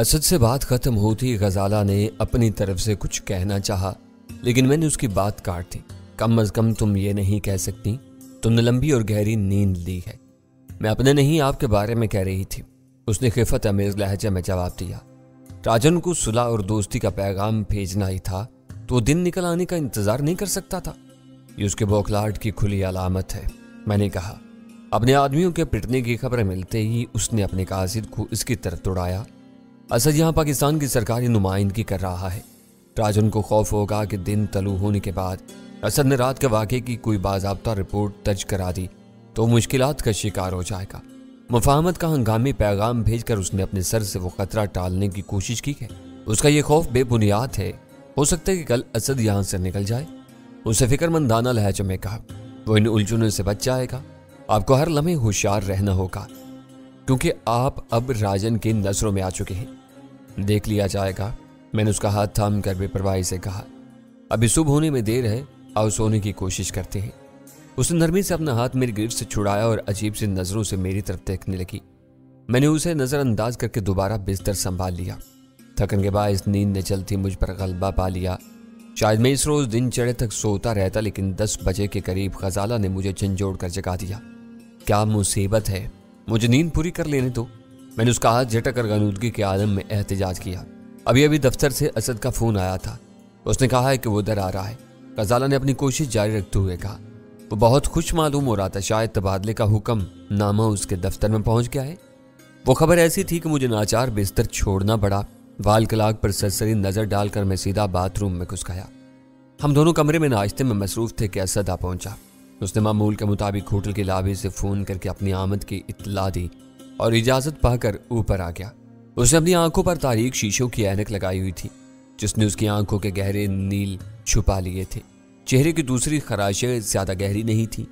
اسد سے بات ختم ہوتی غزالہ نے اپنی طرف سے کچھ کہنا چاہا، لیکن میں نے اس کی بات کاٹ دی۔ کم از کم تم یہ نہیں کہہ سکتی تم نے لمبی اور گہری نیند لی ہے۔ میں اپنے نہیں آپ کے بارے میں کہہ رہی تھی، اس نے خفت امیز لہجے میں جواب دیا۔ راجن کو صلح اور دوستی کا پیغام بھیجنا ہی تھا تو وہ دن نکل آنے کا انتظار نہیں کر سکتا تھا؟ یہ اس کے بوکھلاہٹ کی کھلی علامت ہے، میں نے کہا۔ اپنے آدمیوں کے پٹنے کی خبریں ملتے ہی اس نے اپنے قاصد کو اس کی طرف دوڑایا۔ اسد یہاں پاکستان کی سرکاری نمائندگی کر رہا ہے۔ راجن کو خوف ہوگا کہ دن طلوع ہونے کے بعد اسد نے رات کے واقعے کی کوئی باضابطہ رپورٹ درج کرا دی تو مشکلات کا شکار ہو جائے گا۔ مفاہمت کا ہنگامی پیغام بھیج کر اس نے اپنے سر سے وہ خطرہ ٹالنے کی کوشش کی ہے۔ اس کا یہ خوف بے بنیاد ہے۔ ہو سکتا ہے کہ کل اسد یہاں سے نکل جائے، اسے فکر مندانہ لہجے میں کہا۔ وہ ان الجھنوں سے بچ جائے گا۔ آپ کو ہر لمحے ہوشیار رہنا ہوگا کیونکہ آپ اب راجن کی نظروں میں آ چکے ہیں۔ دیکھ لیا جائے گا، میں نے اس کا ہاتھ تھام کر بے پرواہی سے کہا۔ ابھی صبح ہونے میں دیر ہے، آؤ سونے کی کوشش کرتے ہیں۔ اس نے نرمی سے اپنا ہاتھ میری گرفت سے چھڑایا اور عجیب سی نظروں سے میری طرف دیکھنے لگی۔ میں نے اسے نظر انداز کر کے دوبارہ بستر سنبھال لیا۔ تھکن کے باعث نیند نے چلتی مجھ پر غلبہ پا لیا۔ شاید میں اس روز دن چڑھے تک سوتا رہتا، لیکن 10 بجے کے قریب غزالہ نے مجھے جھنجھوڑ کر جگا دیا۔ کیا مصیبت ہے، مجھے نیند پوری کر لینے دو۔ میں نے اس کا ہاتھ جھٹک کر غنودگی کے عالم میں احتجاج کیا۔ ابھی دفتر سے اسد کا فون آیا تھا، اس نے کہا ہے کہ وہ ادھر آ رہا ہے۔ غزالہ نے اپنی کوشش جاری رکھتے ہوئے کہا۔ وہ بہت خوش معلوم ہو رہا تھا، شاید تبادلے کا حکم نامہ اس کے دفتر میں پہنچ گیا ہے۔ وہ خبر ایسی تھی کہ مجھے ناچار بستر چھوڑنا پڑا۔ وال کلاک پر سرسری نظر ڈال کر میں سیدھا باتھ روم میں گھس گیا۔ ہم دونوں کمرے میں ناشتے میں مصروف تھے کہ اسد آ پہنچا۔ اس نے معمول کے مطابق ہوٹل کی لابی سے فون کر کے اپنی آمد کی اطلاع دی اور اجازت پا کر اوپر آ گیا۔ اس نے اپنی آنکھوں پر تاریک شیشوں کی اینک لگائی ہوئی تھی جس نے اس کی آنکھوں کے گہرے نیل چھپا لیے تھے۔ چہرے کی دوسری خراشیں زیادہ گہری نہیں تھی۔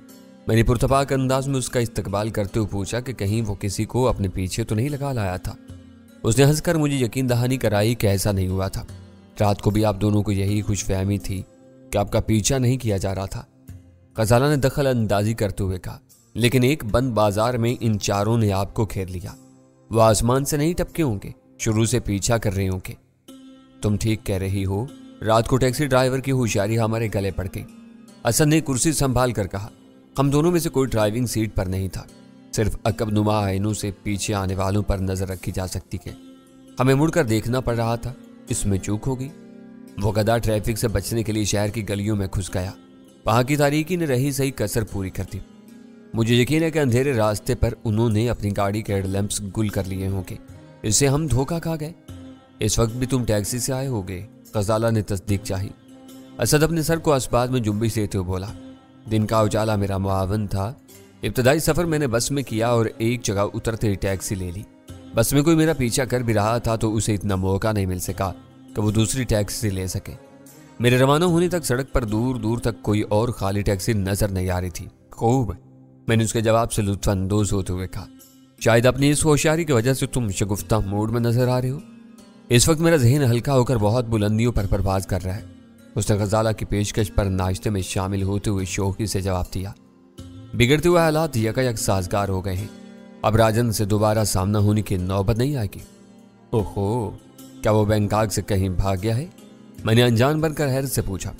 میں نے پرتپاک انداز میں اس کا استقبال کرتے ہوئے پوچھا کہ کہیں وہ کسی کو اپنے پیچھے تو نہیں لگا لایا تھا۔ اس نے ہنس کر مجھے یقین دہانی کرائی کہ ایسا نہیں ہوا تھا۔ رات کو بھی آپ دونوں کو یہی خوش فہمی تھی کہ آپ کا پیچھا نہیں کیا جا رہا تھا، غزالہ نے دخل اندازی کرتے ہوئے کہا۔ لیکن ایک بند بازار میں ان چاروں نے آپ کو گھیر لیا۔ وہ آسمان سے نہیں ٹپکے ہوں گے، شروع سے پیچھا کر رہے ہوں گے۔ تم ٹھیک کہہ رہی ہو، رات کو ٹیکسی ڈرائیور کی ہوشیاری ہمارے گلے پڑ گئی، اسد نے کرسی سنبھال کر کہا۔ ہم دونوں میں سے کوئی ڈرائیونگ سیٹ پر نہیں تھا، صرف عقب نما آئینوں سے پیچھے آنے والوں پر نظر رکھی جا سکتی ہے۔ ہمیں مڑ کر دیکھنا پڑ رہا تھا، اس میں چوک ہو گئی۔ وہ گدھا ٹریفک سے بچنے کے لیے شہر کی گلیوں میں گھس گیا۔ وہاں کی تاریکی نے رہی صحیح کسر پوری کر دی۔ مجھے یقین ہے کہ اندھیرے راستے پر انہوں نے اپنی گاڑی کے ہیڈ لیمپس گل کر لیے ہوں گے، اس سے ہم دھوکہ کھا گئے۔ اس وقت بھی تم ٹیکسی سے آئے ہوگے، غزالہ نے تصدیق چاہی۔ اسد اپنے سر کو اسباب میں جنبش دیتے ہوئے بولا۔ دن کا اجالا میرا معاون تھا۔ ابتدائی سفر میں نے بس میں کیا اور ایک جگہ اترتے ہی ٹیکسی لے لی۔ بس میں کوئی میرا پیچھا کر بھی رہا تھا تو اسے اتنا موقع نہیں مل سکا کہ وہ دوسری ٹیکسی لے سکے۔ میرے روانہ ہونے تک سڑک پر دور دور تک کوئی اور خالی ٹیکسی نظر نہیں آ رہی تھی۔ خوب، میں نے اس کے جواب سے لطف اندوز ہوتے ہوئے کہا۔ شاید اپنی اس ہوشیاری کی وجہ سے تم شگفتہ موڈ میں نظر آ رہے ہو۔ اس وقت میرا ذہن ہلکا ہو کر بہت بلندیوں پر پرواز کر رہا ہے، اس نے غزالہ کی پیشکش پر ناشتے میں شامل ہوتے ہوئے شوخی سے جواب دیا۔ بگڑتے ہوئے حالات یکایک سازگار ہو گئے ہیں، اب راجن سے دوبارہ سامنا ہونے کی نوبت نہیں آئے گی۔ اوہو، کیا وہ بینکاک سے کہیں بھاگ گیا ہے؟ میں نے انجان بن کر حیرت سے پوچھا۔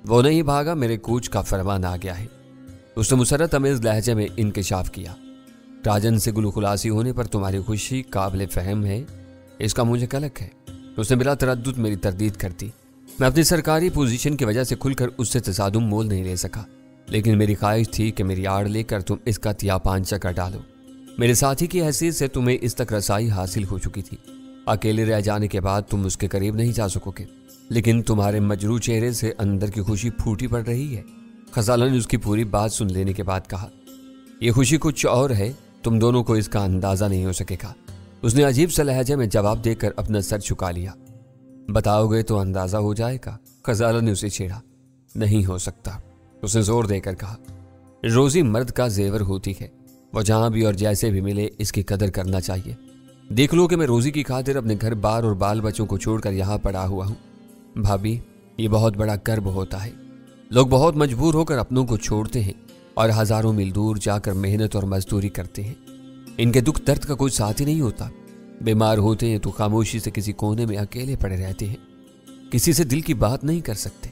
وہ نہیں بھاگا، میرے کوچ کا فرمان آ گیا ہے، اس نے مسرت امیز لہجے میں انکشاف کیا۔ راجن سے گلو خلاصی ہونے پر تمہاری خوشی قابل فہم ہے، اس کا مجھے قلق ہے، اس نے بلا تردد میری تردید کر دی۔ میں اپنی سرکاری پوزیشن کی وجہ سے کھل کر اس سے تصادم مول نہیں لے سکا، لیکن میری خواہش تھی کہ میری آڑ لے کر تم اس کا تیا پانچا کر ڈالو۔ میرے ساتھی کی حیثیت سے تمہیں اس تک رسائی حاصل ہو چکی تھی۔ اکیلے رہ جانے کے بعد تم اس کے قریب نہیں جا سکو گے، لیکن تمہارے مجروح چہرے سے اندر کی خوشی پھوٹی پڑ رہی ہے۔ غزالہ نے اس کی پوری بات سن لینے کے بعد کہا۔ یہ خوشی کچھ اور ہے، تم دونوں کو اس کا اندازہ نہیں ہو سکے گا، اس نے عجیب سا لہجے میں جواب دے کر اپنا سر جھکا لیا۔ بتاؤ گے تو اندازہ ہو جائے گا، غزالہ نے اسے چھیڑا۔ نہیں ہو سکتا، اس نے زور دے کر کہا۔ روزی مرد کا زیور ہوتی ہے، وہ جہاں بھی اور جیسے بھی ملے اس کی قدر کرنا چاہیے۔ دیکھ لو کہ میں روزی کی خاطر اپنے گھر بار اور بال بچوں کو چھوڑ کر یہاں پڑا ہوا ہوں۔ بھابھی، یہ بہت بڑا کرب ہوتا ہے، لوگ بہت مجبور ہو کر اپنوں کو چھوڑتے ہیں اور ہزاروں میل دور جا کر محنت اور مزدوری کرتے ہیں۔ ان کے دکھ درد کا کوئی ساتھ ہی نہیں ہوتا۔ बीमार होते हैं तो खामोशी से किसी कोने में अकेले पड़े रहते हैं, किसी से दिल की बात नहीं कर सकते।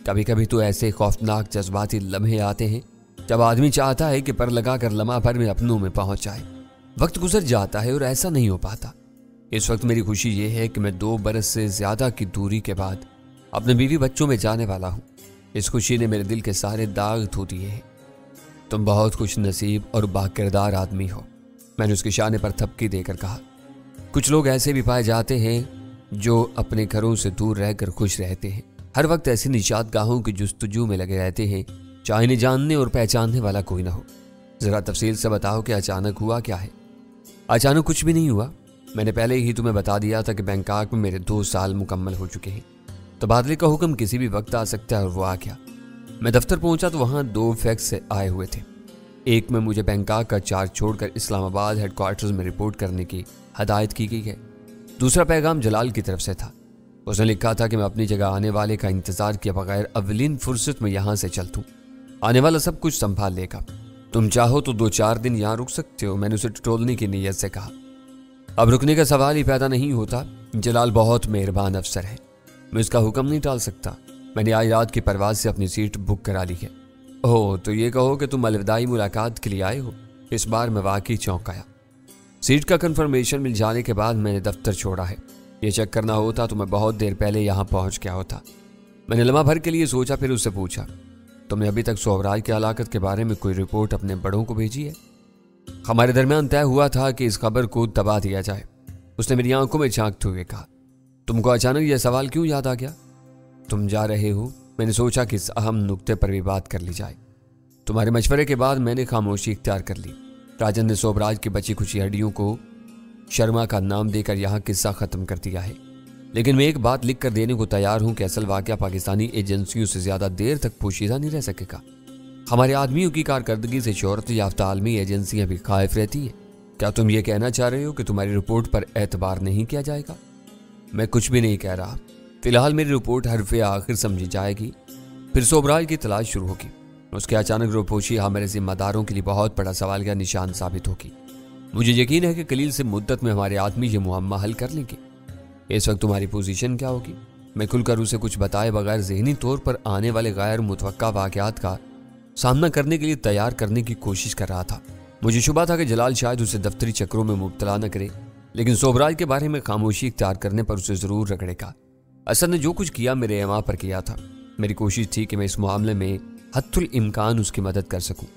कभी कभी तो ऐसे खौफनाक जज्बाती लम्हे आते हैं जब आदमी चाहता है कि पर लगाकर लम्हा भर में अपनों में पहुंच जाए। वक्त गुजर जाता है और ऐसा नहीं हो पाता। इस वक्त मेरी खुशी ये है कि मैं 2 बरस से ज्यादा की दूरी के बाद अपने बीवी बच्चों में जाने वाला हूँ। इस खुशी ने मेरे दिल के सारे दाग धो दिए हैं। तुम बहुत खुश नसीब और बाकिरदार आदमी हो, मैंने उसके शाने पर थपकी देकर कहा। कुछ लोग ऐसे भी पाए जाते हैं जो अपने घरों से दूर रहकर खुश रहते हैं, हर वक्त ऐसी निशात गाहों की जुस्तजू में लगे रहते हैं, चाहे इन्हें जानने और पहचानने वाला कोई ना हो। जरा तफसील से बताओ कि अचानक हुआ क्या है? अचानक कुछ भी नहीं हुआ। मैंने पहले ही तुम्हें बता दिया था कि बैंकॉक में मेरे 2 साल मुकम्मल हो चुके हैं, तबादले का हुक्म किसी भी वक्त आ सकता है और वो आ गया। मैं दफ्तर पहुंचा तो वहां 2 फैक्स आए हुए थे। एक में मुझे बैंकॉक का चार्ज छोड़कर इस्लामाबाद हेडक्वार्टर्स में रिपोर्ट करने की हदायत की गई है। दूसरा पैगाम जलाल की तरफ से था। उसने लिखा था कि मैं अपनी जगह आने वाले का इंतजार किए बगैर अवलीन फुर्सत में यहाँ से चल दूं। आने वाला सब कुछ संभाल लेगा। तुम चाहो तो 2-4 दिन यहाँ रुक सकते हो, मैंने उसे टटोलने की नीयत से कहा। अब रुकने का सवाल ही पैदा नहीं होता। जलाल बहुत मेहरबान अफसर है, मैं उसका हुक्म नहीं टाल सकता। मैंने आज रात की परवाज से अपनी सीट बुक करा ली है। ओह, तो ये कहो कि तुम अलविदाई मुलाकात के लिए आए हो। इस बार मैं वाकई चौंक आया। सीट का कंफर्मेशन मिल जाने के बाद मैंने दफ्तर छोड़ा है। ये चेक करना होता तो मैं बहुत देर पहले यहाँ पहुँच गया होता। मैंने लम्हा भर के लिए सोचा, फिर उससे पूछा, तुमने अभी तक सोहराज की हलाकत के बारे में कोई रिपोर्ट अपने बड़ों को भेजी है? हमारे दरमियान तय हुआ था कि इस खबर को दबा दिया जाए। उसने मेरी आंखों में झांकते हुए कहा, तुमको अचानक यह सवाल क्यों याद आ गया? तुम जा रहे हो, मैंने सोचा कि इस अहम नुक्ते पर भी बात कर ली जाए। तुम्हारे मशवरे के बाद मैंने खामोशी इख्तियार कर ली। राजन ने सोबराज की बची खुची हड्डियों को शर्मा का नाम देकर यहाँ किस्सा खत्म कर दिया है, लेकिन मैं एक बात लिख कर देने को तैयार हूँ कि असल वाकया पाकिस्तानी एजेंसियों से ज्यादा देर तक पोशीदा नहीं रह सकेगा। हमारे आदमियों की कारकर्दगी से शोहरत याफ्ता आलमी एजेंसियां भी खाइफ रहती हैं। क्या तुम ये कहना चाह रहे हो कि तुम्हारी रिपोर्ट पर एतबार नहीं किया जाएगा? मैं कुछ भी नहीं कह रहा। फिलहाल मेरी रिपोर्ट हरफे आखिर समझी जाएगी, फिर सोबराज की तलाश शुरू होगी। उसके अचानक रोपोशी हमारे जिम्मेदारों के लिए बहुत बड़ा सवाल का निशान साबित होगी। मुझे यकीन है कि कलील से मुद्दत में हमारे आदमी ये मुअम्मा हल कर लेंगे। इस वक्त तुम्हारी पोजीशन क्या होगी? मैं खुलकर उसे कुछ बताए बगैर ज़हनी तौर पर आने वाले गैर मुतवक्का वाक़यात का सामना करने के लिए तैयार करने की कोशिश कर रहा था। मुझे शुबा था कि जलाल शायद उसे दफ्तरी चक्रों में मुब्तला न करे, लेकिन सोबराज के बारे में खामोशी इख्तियार करने पर उसे ज़रूर रगड़ेगा। असद ने जो कुछ किया मेरे एमा पर किया था। मेरी कोशिश थी कि मैं इस मामले में हत्तुल इम्कान उसकी मदद कर सकूं।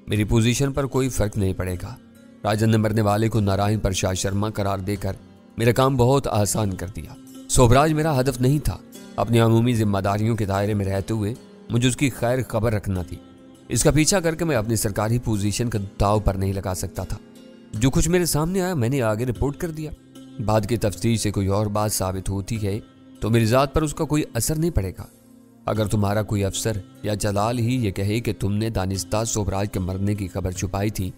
मेरी पोजीशन पर कोई फ़र्क नहीं पड़ेगा। राजन ने मरने वाले को नारायण प्रसाद शर्मा करार देकर मेरा काम बहुत आसान कर दिया। सोबराज मेरा हदफ नहीं था। अपनी अमूमी जिम्मेदारियों के दायरे में रहते हुए मुझे उसकी खैर खबर रखना थी। इसका पीछा करके मैं अपनी सरकारी पोजीशन का दाव पर नहीं लगा सकता था। जो कुछ मेरे सामने आया मैंने आगे रिपोर्ट कर दिया। बाद की तफ्तीश से कोई और बात साबित होती है तो मेरी ज़ात पर उसका कोई असर नहीं पड़ेगा। अगर तुम्हारा कोई अफसर या जलाल ही ये कहे कि तुमने दानिस्ता सोबराज के मरने की खबर छुपाई थी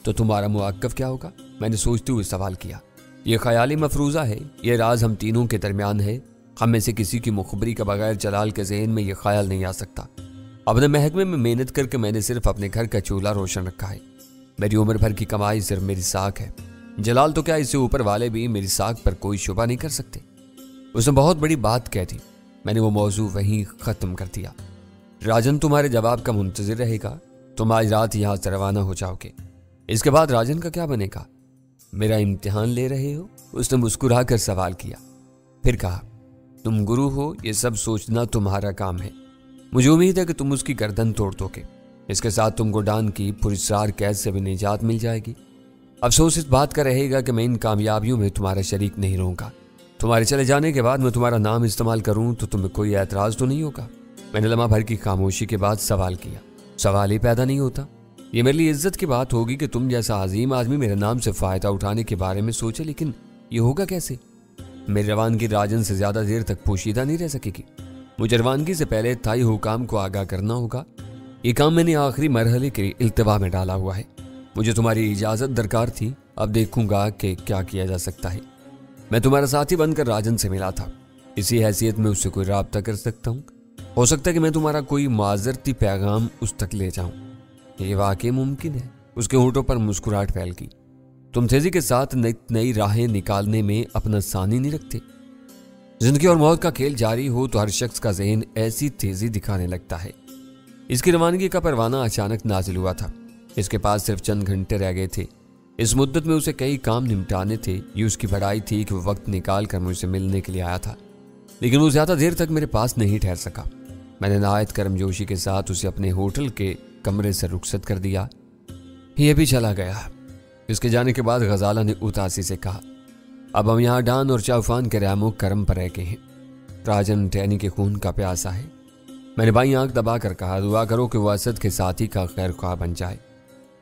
तो तुम्हारा मुआक्कफ क्या होगा? मैंने सोचते हुए सवाल किया। यह ख्याली मफरूज़ा है, यह राज हम तीनों के दरमियान है। हम में से किसी की मुखबरी के बगैर जलाल के जहन में यह ख्याल नहीं आ सकता। अपने महकमे में मेहनत करके मैंने सिर्फ अपने घर का चूल्हा रोशन रखा है। मेरी उम्र भर की कमाई सिर्फ मेरी साख है। जलाल तो क्या, इससे ऊपर वाले भी मेरी साख पर कोई शुबा नहीं कर सकते। उसने बहुत बड़ी बात कह दी। मैंने वो मौजू वहीं ख़त्म कर दिया। राजन तुम्हारे जवाब का मुंतज़िर रहेगा। तुम आज रात यहाँ से रवाना हो जाओगे। इसके बाद राजन का क्या बनेगा? मेरा इम्तिहान ले रहे हो? उसने मुस्कुरा कर सवाल किया। फिर कहा, तुम गुरु हो, ये सब सोचना तुम्हारा काम है। मुझे उम्मीद है कि तुम उसकी गर्दन तोड़ दोगे। इसके साथ तुमको डान की पुरस्कार कैद से भी निजात मिल जाएगी। अफसोस इस बात का रहेगा कि मैं इन कामयाबियों में तुम्हारा शरीक नहीं रहूँगा। तुम्हारे चले जाने के बाद मैं तुम्हारा नाम इस्तेमाल करूँ तो तुम्हें कोई एतराज़ तो नहीं होगा? मैंने लम्हा भर की खामोशी के बाद सवाल किया। सवाल ही पैदा नहीं होता। ये मेरे लिए इज्जत की बात होगी कि तुम जैसा अजीम आदमी मेरे नाम से फ़ायदा उठाने के बारे में सोचे, लेकिन ये होगा कैसे? मेरी रवानगी राजन से ज़्यादा देर तक पोशीदा नहीं रह सकेगी। मुझे रवानगी से पहले थाई हुकाम को आगाह करना होगा। ये काम मैंने आखिरी मरहले के इल्तवा में डाला हुआ है। मुझे तुम्हारी इजाज़त दरकार थी। अब देखूंगा कि क्या किया जा सकता है। मैं तुम्हारा साथी बनकर राजन से मिला था। इसी हैसियत में उससे कोई राब्ता कर सकता हूँ। हो सकता है कि मैं तुम्हारा कोई माजरती पैगाम उस तक ले जाऊँ। ये वाकई मुमकिन है। उसके होंठों पर मुस्कुराहट फैल गई। तुम तेजी के साथ नई राहें निकालने में अपना सानी नहीं रखते। जिंदगी और मौत का खेल जारी हो तो हर शख्स का ज़हन ऐसी तेजी दिखाने लगता है। इसकी रवानगी का परवाना अचानक नाजिल हुआ था। इसके पास सिर्फ चंद घंटे रह गए थे। इस मुद्दत में उसे कई काम निपटाने थे। ये उसकी बड़ाई थी कि वो वक्त निकाल कर मुझसे मिलने के लिए आया था, लेकिन वो ज्यादा देर तक मेरे पास नहीं ठहर सका। मैंने नहायत गर्मजोशी के साथ उसे अपने होटल के कमरे से रुखसत कर दिया। ये भी चला गया। इसके जाने के बाद गजाला ने उदासी से कहा, अब हम यहाँ डान और चाउफान के रहमो करम पर रह गए हैं। राजन टैनी के खून का प्यासा है। मैंने बाई आंख दबा कर कहा, दुआ करो कि वो असद के साथी का खैर ख्वाह बन जाए।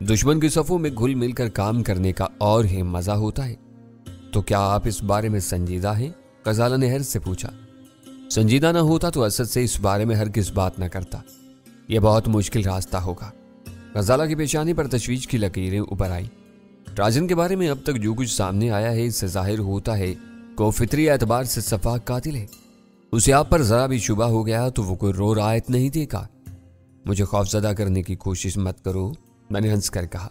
दुश्मन की सफ़ों में घुल मिलकर काम करने का और ही मजा होता है। तो क्या आप इस बारे में संजीदा हैं? गजाला ने हैरत से पूछा। संजीदा ना होता तो असद से इस बारे में हरगिज़ बात न करता। यह बहुत मुश्किल रास्ता होगा। गजाला की पेशानी पर तशवीश की लकीरें उभर आई। राजन के बारे में अब तक जो कुछ सामने आया है, इससे जाहिर होता है कि वो फितरी एतबार से सफाक कातिल है। उसे आप पर जरा भी शुबा हो गया तो वो कोई रो रायत नहीं देगा। मुझे खौफजदा करने की कोशिश मत करो, मैंने हंस कर कहा।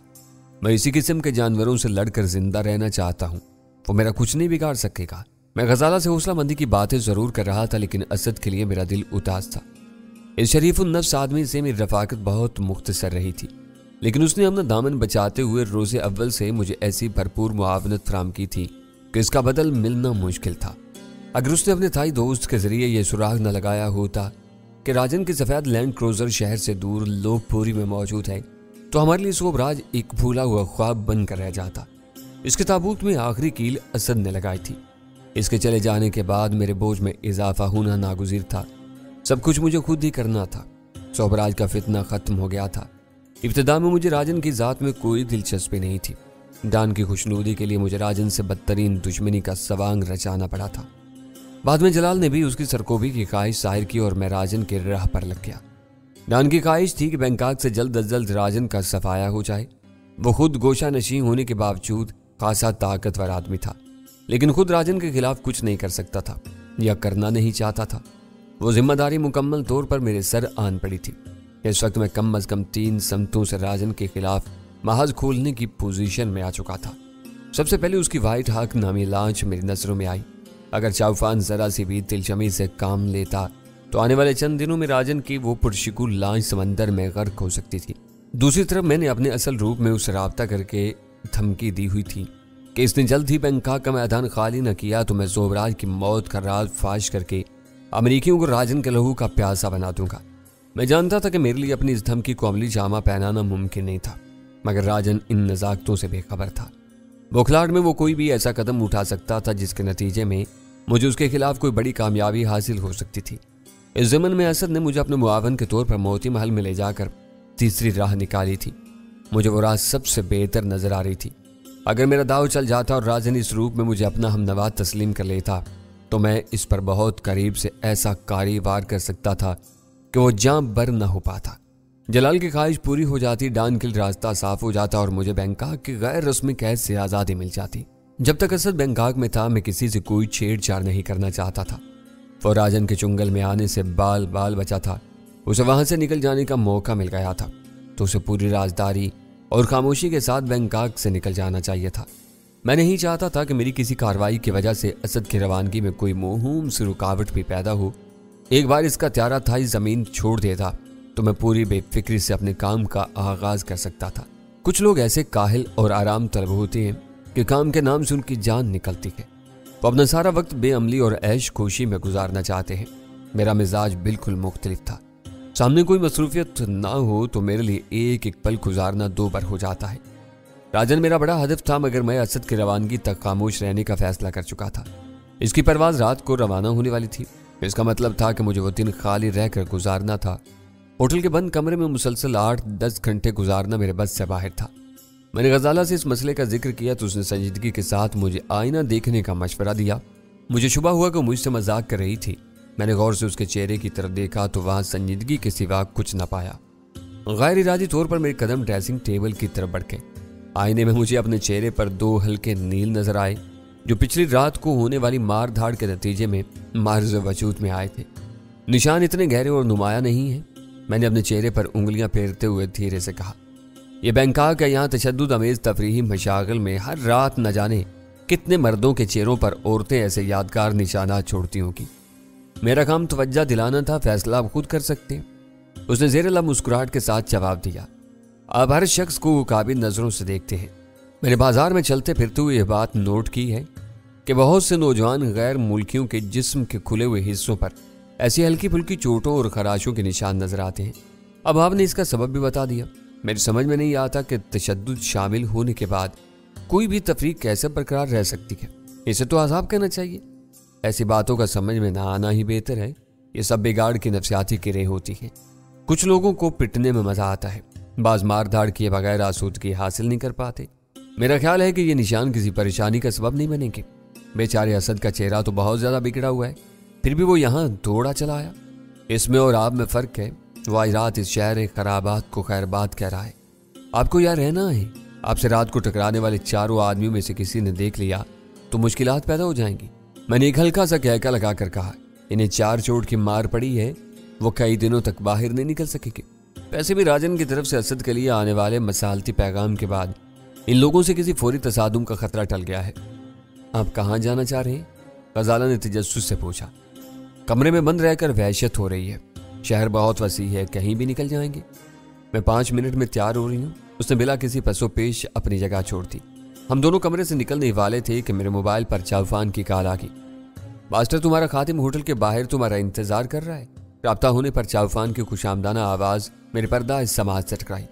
मैं इसी किस्म के जानवरों से लड़कर जिंदा रहना चाहता हूँ। वो मेरा कुछ नहीं बिगाड़ सकेगा। मैं गजाला से हौसला मंदी की बातें जरूर कर रहा था, लेकिन असद के लिए मेरा दिल उदास था। इस शरीफुन नफ्स आदमी से मेरी रफाकत बहुत मुख्तसर रही थी, लेकिन उसने अपना दामन बचाते हुए रोज़े अव्वल से मुझे ऐसी भरपूर मुआवनत फराहम की थी कि इसका बदल मिलना मुश्किल था। अगर उसने अपने थाई दोस्त के जरिए यह सुराग न लगाया होता कि राजन के सफ़ेद लैंड क्रूजर शहर से दूर लोकपुरी में मौजूद है, तो हमारे लिए सोबराज एक भूला हुआ ख्वाब बनकर रह जाता। इसके ताबूत में आखिरी कील असद ने लगाई थी। इसके चले जाने के बाद मेरे बोझ में इजाफा होना नागुज़ीर था। सब कुछ मुझे खुद ही करना था। सोबराज का फितना ख़त्म हो गया था। इब्तिदा में मुझे राजन की ज़ात में कोई दिलचस्पी नहीं थी। डान की खुशनुदी के लिए मुझे राजन से बदतरीन दुश्मनी का सवांग रचाना पड़ा था। बाद में जलाल ने भी उसकी सरकोबी की ख्वाहिश जाहिर की और मैं राजन के राह पर लग गया। डान की ख्वाहिश थी कि बैंकॉक से जल्द अज जल्द राजन का सफाया हो जाए। वो खुद गोशा नशी होने के बावजूद खासा ताकतवर आदमी था, लेकिन खुद राजन के खिलाफ कुछ नहीं कर सकता था या करना नहीं चाहता था। वो जिम्मेदारी मुकम्मल तौर पर मेरे सर आन पड़ी थी। इस वक्त मैं कम अज कम 3 समतों से राजन के खिलाफ महाज खोलने की पोजीशन में आ चुका था। सबसे पहले उसकी वाइट हाक नामी लांच मेरी नजरों में आई। अगर चाउफान जरा सी भी दिलचमी से काम लेता तो आने वाले चंद दिनों में राजन की वो पुरशिकू लांच समंदर में गर्क हो सकती थी। दूसरी तरफ मैंने अपने असल रूप में उसे राब्ता करके धमकी दी हुई थी कि इसने जल्द ही बैंकॉक का मैदान खाली न किया तो मैं जोबराज की मौत का राज फाश करके अमरीकियों को राजन के लहू का प्यासा बना दूंगा। मैं जानता था कि मेरे लिए अपनी इस धमकी को अमली जामा पहनाना मुमकिन नहीं था, मगर राजन इन नज़ाकतों से बेखबर था। बौखलाहट में वो कोई भी ऐसा कदम उठा सकता था जिसके नतीजे में मुझे उसके खिलाफ कोई बड़ी कामयाबी हासिल हो सकती थी। इस ज़मन में असद ने मुझे अपने मुआवन के तौर पर मोती महल में ले जाकर तीसरी राह निकाली थी। मुझे वो राह सबसे बेहतर नजर आ रही थी। अगर मेरा दाव चल जाता और राजन इस रूप में मुझे अपना हमनवाज तस्लीम कर लेता तो मैं इस पर बहुत करीब से ऐसा कारीवार कर सकता था कि वो जाम बर न हो पाता। जलाल की ख्वाहिश पूरी हो जाती, डान के लिए रास्ता साफ हो जाता और मुझे बैंकॉक की गैर रस्मी कैद से आज़ादी मिल जाती। जब तक असद बैंकॉक में था मैं किसी से कोई छेड़छाड़ नहीं करना चाहता था। वो राजन के चुंगल में आने से बाल बाल बचा था। उसे वहां से निकल जाने का मौका मिल गया था तो उसे पूरी राजदारी और खामोशी के साथ बैंकॉक से निकल जाना चाहिए था। मैं नहीं चाहता था कि मेरी किसी कार्रवाई की वजह से असद की रवानगी में कोई मोहूम सी रुकावट भी पैदा हो। एक बार इसका त्यारा था ज़मीन छोड़ देता तो मैं पूरी बेफिक्री से अपने काम का आगाज कर सकता था। कुछ लोग ऐसे काहिल और आराम तलब होते हैं कि काम के नाम से उनकी जान निकलती है। वो अपना सारा वक्त बेअमली और ऐश खुशी में गुजारना चाहते हैं। मेरा मिजाज बिल्कुल मुख्तलिफ था। सामने कोई मसरूफियत ना हो तो मेरे लिए एक एक पल गुजारना 2 बार हो जाता है। राजन मेरा बड़ा हदफ था, मगर मैं असद की रवानगी तक खामोश रहने का फैसला कर चुका था। इसकी परवाज रात को रवाना होने वाली थी। इसका मतलब था कि मुझे वो दिन खाली रहकर गुजारना था। होटल के बंद कमरे में मुसलसल 8-10 घंटे गुजारना मेरे बस से बाहर था। मैंने गजाला से इस मसले का जिक्र किया तो उसने संजीदगी के साथ मुझे आईना देखने का मशवरा दिया। मुझे शुबा हुआ कि मुझसे मजाक कर रही थी। मैंने गौर से उसके चेहरे की तरफ देखा तो वहां संजीदगी के सिवा कुछ न पाया। गैर इरादी तौर पर मेरे कदम ड्रेसिंग टेबल की तरफ बढ़े। आईने में मुझे अपने चेहरे पर 2 हल्के नील नजर आए जो पिछली रात को होने वाली मार धाड़ के नतीजे में मार्ज वजूद में आए थे। निशान इतने गहरे और नुमाया नहीं है। मैंने अपने चेहरे पर उंगलियां फेरते हुए धीरे से कहा, یہ بینکاک ہے، یہاں تشدد امیز تفریحی مشاغل میں ہر رات نہ جانے کتنے مردوں کے چہروں پر عورتیں ایسے یادگار نشانات چھوڑتی ہوں گی۔ میرا کام توجہ دلانا تھا، فیصلہ آپ خود کر سکتے ہیں۔ اس نے زیر لب مسکراہٹ کے ساتھ جواب دیا، آپ ہر شخص کو قابل نظروں سے دیکھتے ہیں۔ میں نے بازار میں چلتے پھرتے ہوئے یہ بات نوٹ کی ہے کہ بہت سے نوجوان غیر ملکیوں کے جسم کے کھلے ہوئے حصوں پر ایسی ہلکی پھلکی چوٹوں اور خراشوں کے نشان نظر آتے ہیں۔ اب آپ نے اس کا سبب بھی بتا دیا۔ میری سمجھ میں نہیں آتا کہ تشدد شامل ہونے کے بعد کوئی بھی تفریح کیسے برقرار رہ سکتی ہے۔ اسے تو عذاب کہنا چاہیے۔ ایسی باتوں کا سمجھ میں نہ آنا ہی بہتر ہے۔ یہ سب بگاڑ کی نفسیاتی کریں ہوتی ہیں۔ کچھ لوگوں کو پٹنے میں مزہ آتا ہے، بعض مار دھاڑ کیے بغیر آسودگی حاصل نہیں کر پاتے۔ میرا خیال ہے کہ یہ نشان کسی پریشانی کا سبب نہیں بنے گے۔ بیچارے اسد کا چہرہ تو بہت زیادہ بگڑا ہوا ہے، پھر بھی وہ یہاں دوڑا چلا آیا۔ اس میں اور آپ میں فرق ہے۔ وہ آج رات اس شہر خرابات کو خیر بات کہہ رہا ہے۔ آپ کو یہاں رہنا ہے۔ آپ سے رات کو ٹکرانے والے چاروں آدمیوں میں سے کسی نے دیکھ لیا تو مشکلات پیدا ہو جائیں گی۔ میں نے ایک ہلکا سا کہکا لگا کر کہا، انہیں 4 چوٹ کی مار پڑی ہے، وہ کئی دنوں تک باہر نہیں نکل سکے گے۔ ویسے بھی راجن کی طرف سے اسد کے لیے آنے والے مصالحتی پیغام کے بعد ان لوگوں سے کسی فوری تصادم کا خطرہ ٹل گیا ہے۔ آپ کہاں جانا چاہ رہے ہیں؟ غزالہ نے تجسس سے پوچھا۔ کمرے میں بند رہ کر وحشت ہو رہی ہے، شہر بہت وسیع ہے، کہیں بھی نکل جائیں گے۔ میں 5 منٹ میں تیار ہو رہی ہوں۔ اس نے بلا کسی پس و پیش اپنی جگہ چھوڑ دی۔ ہم دونوں کمرے سے نکلنے والے تھے کہ میرے موبائل پر چاوفان کی کال آ گئی۔ ماسٹر، تمہارا خادم ہوٹل کے باہر تمہارا انتظار کر رہا ہے۔ رابطہ ہونے پر چاوفان کی خوشامدانہ آواز میرے پردہ اس سماعت سے ٹکرائی۔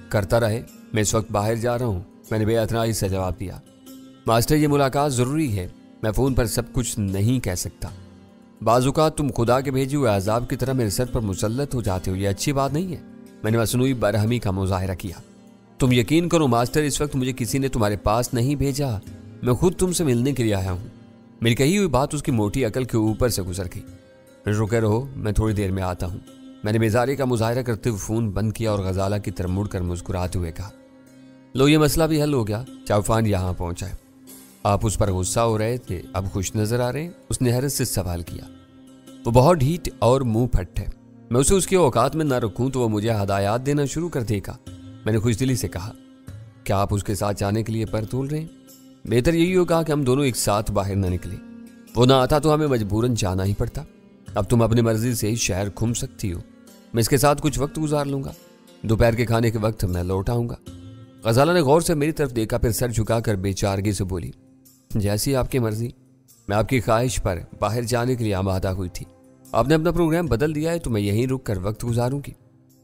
کرتا رہے، میں اس وقت باہر جا رہا ہوں، میں نے بے اتنائی سے جواب دیا۔ ماسٹر، یہ ملاقات ضروری ہے، میں فون پر سب کچھ نہیں کہہ سکتا۔ بعض اوقات تم خدا کے بھیجے ہوئے عذاب کی طرح میرے سر پر مسلط ہو جاتے ہو، یہ اچھی بات نہیں ہے۔ میں نے مصنوعی برہمی کا مظاہرہ کیا۔ تم یقین کرو ماسٹر، اس وقت مجھے کسی نے تمہارے پاس نہیں بھیجا، میں خود تم سے ملنے کے لیے آیا ہوں۔ میری کہی ہوئی بات اس کی موٹی عقل کے اوپر سے گزر گئی۔ رکے رہو، میں تھوڑی دیر میں آتا ہوں۔ میں نے بیزاری کا مظاہرہ کرتے ہوئے فون بند کیا اور غزالہ کی طرف مڑ کر مسکراتے ہوئے کہا، لو یہ مسئلہ بھی حل ہو گیا، چاوفان یہاں پہنچا ہے۔ آپ اس پر غصہ ہو رہے تھے، اب خوش نظر آ رہے ہیں؟ اس نے حیرت سے سوال کیا۔ وہ بہت ڈھیٹ اور منہ پھٹ ہے، میں اسے اس کے اوقات میں نہ رکھوں تو وہ مجھے ہدایات دینا شروع کر دے گا۔ میں نے خوش دلی سے کہا، کیا آپ اس کے ساتھ جانے کے لیے پر تول رہے ہیں؟ بہتر یہی ہوگا کہ ہم دونوں ایک ساتھ باہر نہ نکلیں۔ وہ نہ آتا تو ہمیں مجبوراً جانا ہی پڑتا۔ اب تم اپنی مرضی سے شہر گھوم سکتی ہو، میں اس کے ساتھ کچھ وقت گزار لوں گا۔ دوپہر کے کھانے کے وقت میں لوٹ آؤں گا۔ غزالہ نے غور سے میری طرف دیکھا، پھر سر جھکا کر بے چارگی سے بولی، جیسی آپ کی مرضی۔ میں آپ کی خواہش پر باہر جانے کے لیے آمادہ ہوئی تھی۔ آپ نے اپنا پروگرام بدل دیا ہے تو میں یہیں رک کر وقت گزاروں گی۔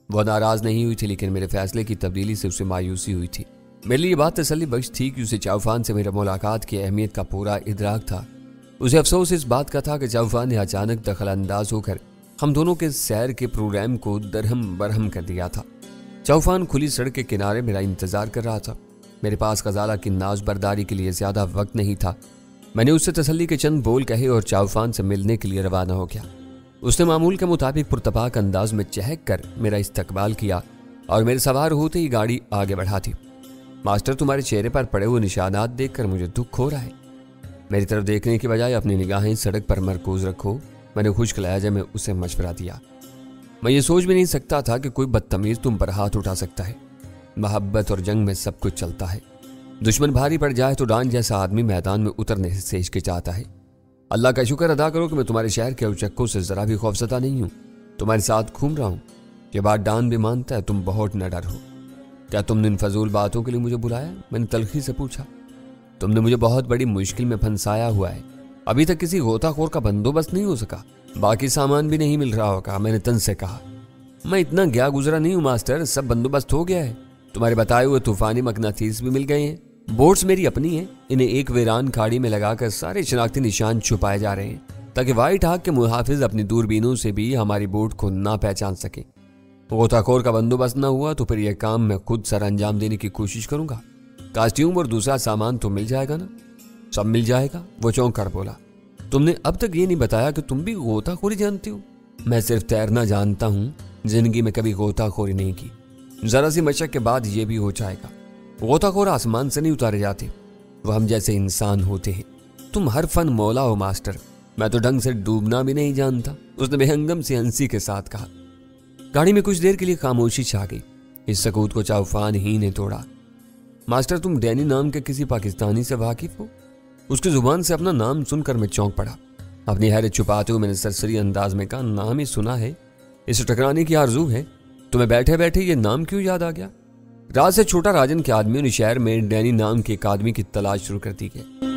وہ ناراض نہیں ہوئی تھی، لیکن میرے فیصلے کی تبدیلی سے اسے مایوسی ہوئی تھی۔ میرے لیے یہ بات تسلی بخش تھی کہ اسے چاوفان سے میرے ملاقات کی اہمیت کا پورا ادراک تھا۔ اسے افسوس اس بات کا تھا کہ چاوفان نے اچانک دخل انداز ہو کر ہم دونوں کے سیر کے پروگرام کو درہم برہم کر دیا تھا۔ چاوفان کھلی سڑک کے کنارے میرا انتظار کر رہا تھا۔ میرے پاس غزالہ کی ناز برداری کے لیے زیادہ وقت نہیں تھا۔ میں نے اس سے تسلی کے چند بول کہے اور چاوفان سے ملنے کے لیے روانہ ہو گیا۔ اس نے معمول کے مطابق پرتپاک انداز میں چہک کر میرا استقبال کیا اور میرے سوار ہوتے ہی گاڑی آگے بڑھا دی۔ ماسٹر، تمہارے چہرے پر پڑے ہوئے نشانات دیکھ کر مجھے دکھ ہو رہا ہے۔ میری طرف دیکھنے کی بجائے اپنی نگاہیں سڑک پر مرکوز رکھو، میں نے خشک لہجے میں اسے مشورہ دیا۔ میں یہ سوچ بھی نہیں سکتا تھا کہ کوئی بدتمیز تم پر ہاتھ اٹھا سکتا ہے۔ محبت اور جنگ میں سب کچھ چلتا ہے۔ دشمن بھاری پڑ جائے تو ڈان جیسا آدمی میدان میں اترنے سے ہچکچاتا ہے۔ اللہ کا شکر ادا کرو کہ میں تمہارے شہر کے اوچکوں سے ذرا بھی خوفزدہ نہیں ہوں، تمہارے ساتھ گھوم رہا ہوں۔ یہ بات ڈان بھی مانتا ہے، تم بہت نڈر ہو۔ کیا تم نے ان فضول باتوں کے لیے مجھے بلایا؟ میں نے تلخی سے پوچھا۔ تم نے مجھے بہت بڑی مشکل میں پھنسایا ہوا ہے، ابھی تک کسی غوطہ خور کا بندوبست نہیں ہو سکا، باقی سامان بھی نہیں مل رہا ہوگا، میں نے تن سے کہا۔ میں اتنا گیا گزرا نہیں ہوں ماسٹر، سب بندوبست ہو گیا ہے، تمہارے بتائے ہوئے طوفانی مقناطیس بھی مل گئے ہیں، بوٹس میری اپنی ہیں، انہیں ایک ویران کھاڑی میں لگا کر سارے شناختی نشان چھپائے جا رہے ہیں تاکہ وائٹ ہاک کے محافظ اپنی دوربینوں سے بھی ہماری بوٹ کو نہ پہچان سکیں۔ غوطہ خور کا بندوبست نہ ہوا تو پھر یہ کام میں خود سر انجام دینے کی کوشش کروں گا۔ کاسٹیوم اور دوسرا سامان تو مل جائے گا نا؟ سب مل جائے گا، وہ چونک کر بولا۔ تم نے اب تک یہ نہیں بتایا کہ تم بھی غوطہ خوری جانتی ہو؟ میں صرف تیرنا جانتا ہوں، زندگی میں کبھی غوطہ خوری نہیں کی۔ ذرا سی مشق کے بعد یہ بھی ہو جائے گا۔ غوطہ خور آسمان سے نہیں اتارے جاتے، وہ ہم جیسے انسان ہوتے ہیں۔ تم ہر فن مولا ہو ماسٹر، میں تو ڈھنگ سے ڈوبنا بھی نہیں جانتا، اس نے بے ہنگم سی ہنسی کے ساتھ کہا۔ گاڑی میں کچھ دیر کے لیے خاموشی چھا گئی۔ इस सकूत को चाउफान ही ने तोड़ा। मास्टर, तुम डैनी नाम के किसी पाकिस्तानी से वाकिफ हो? उसकी जुबान से अपना नाम सुनकर मैं चौंक पड़ा। अपनी हैरत छुपाते हुए मैंने सरसरी अंदाज में कहा, नाम ही सुना है, इसे टकराने की आरजू है। तुम्हें बैठे बैठे ये नाम क्यों याद आ गया? रात से छोटा राजन के आदमियों ने शहर में डैनी नाम के एक आदमी की तलाश शुरू कर दी है।